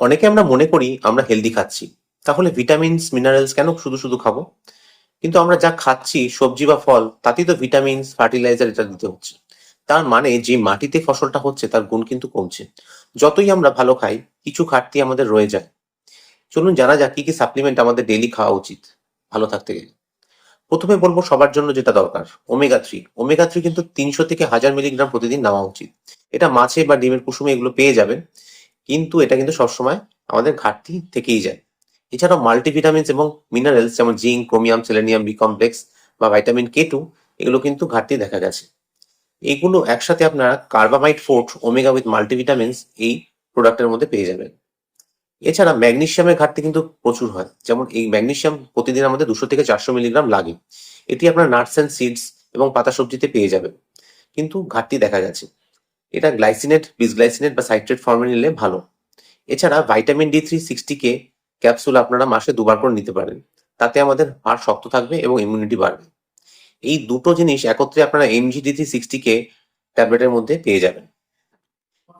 অনেকে আমরা মনে করি আমরা হেলদি খাচ্ছি, তাহলে ভিটামিনস মিনারেলস কেন শুধু শুধু খাবো? কিন্তু আমরা যা খাচ্ছি সবজি বা ফল, তাতেই তো ভিটামিনস ফার্টিলাইজার এটা দিতে হচ্ছে। তার মানে যে মাটিতে ফসলটা হচ্ছে তার গুণ কিন্তু কমছে। যতই আমরা ভালো খাই, কিছু ঘাটতি আমাদের রয়ে যায়। চলুন জানা যাক কি কি সাপ্লিমেন্ট আমাদের ডেইলি খাওয়া উচিত ভালো থাকতে গেলে। প্রথমে বলবো সবার জন্য যেটা দরকার, ওমেগা 3। ওমেগা 3 কিন্তু 300 থেকে 1000 মিলিগ্রাম প্রতিদিন নেওয়া উচিত। এটা মাছে বা ডিমের কুসুমে এগুলো পেয়ে যাবেন, কিন্তু এটা কিন্তু সবসময় আমাদের ঘাটতি থেকেই যায়। এছাড়াও মাল্টিভিটামিনস এবং মিনারেলস যেমন zinc, chromium, selenium, B complex বা ভাইটামিন K2, এগুলো কিন্তু ঘাটতি দেখা গেছে। এগুলো একসাথে আপনারা carbamide forte omega with multivitamins এই প্রোডাক্টের মধ্যে পেয়ে যাবেন। এছাড়া ম্যাগনেসিয়ামের ঘাটতি কিন্তু প্রচুর হয়, যেমন এই ম্যাগনেসিয়াম প্রতিদিন আমাদের 200 থেকে 400 মিলিগ্রাম লাগে। এটি আপনার নাটস অ্যান্ড সিডস এবং পাতা সবজিতে পেয়ে যাবেন, কিন্তু ঘাটতি দেখা গেছে। এটা গ্লাইসিনেট, বিসগ্লাইসিনেট বা সাইট্রেট ফর্মে নিলে ভালো। এছাড়া ভাইটামিন D3 60K ক্যাপসুল আপনারা মাসে 2বার করে নিতে পারেন। তাতে আমাদের হাড় শক্ত থাকবে এবং ইমিউনিটি বাড়বে। এই দুটো জিনিস একত্রে আপনারা MG D3 60K ট্যাবলেটের মধ্যে পেয়ে যাবেন।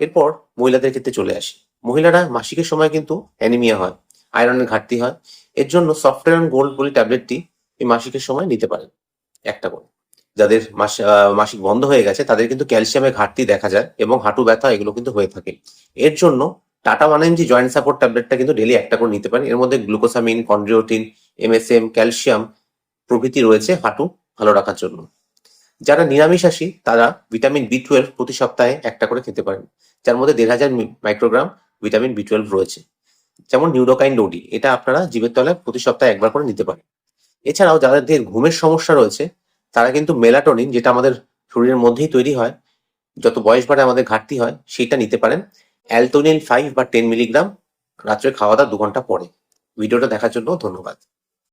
এরপর মহিলাদের ক্ষেত্রে চলে আসি। মহিলারা মাসিকের সময় কিন্তু অ্যানিমিয়া হয়, আয়রনের ঘাটতি হয়। এর জন্য সফটওয়্যার গোল্ড বলি ট্যাবলেটটি এই মাসিকের সময় নিতে পারেন, একটা করে। যাদের মাসিক বন্ধ হয়ে গেছে তাদের কিন্তু ক্যালসিয়ামের ঘাটতি দেখা যায় এবং হাঁটু ব্যথা এগুলো কিন্তু হয়ে থাকে। এর জন্য টাটা 1mg জয়েন্ট সাপোর্ট ট্যাবলেটটা কিন্তু ডেলি একটা করে নিতে পারেন। এর মধ্যে গ্লুকোসামিন, কন্ড্রিওটিন, MSM, ক্যালসিয়াম প্রভৃতি রয়েছে হাঁটু ভালো রাখার জন্য। যারা নিরামিষাশী তারা ভিটামিন B12 প্রতি সপ্তাহে একটা করে খেতে পারেন, যার মধ্যে 1500 মাইক্রোগ্রাম ভিটামিন B12 রয়েছে। যেমন নিউরোকাইন ওডি, এটা আপনারা জিভের তলায় প্রতি সপ্তাহে একবার করে নিতে পারেন। এছাড়াও যাদের ঘুমের সমস্যা রয়েছে তারা কিন্তু মেলাটোনিন, যেটা আমাদের শরীরের মধ্যেই তৈরি হয়, যত বয়স বাড়ে আমাদের ঘাটতি হয়, সেইটা নিতে পারেন। অ্যালটোনিন 5 বা 10 মিলিগ্রাম রাত্রে খাওয়া দাওয়ার 2 ঘন্টা পরে। ভিডিওটা দেখার জন্য ধন্যবাদ।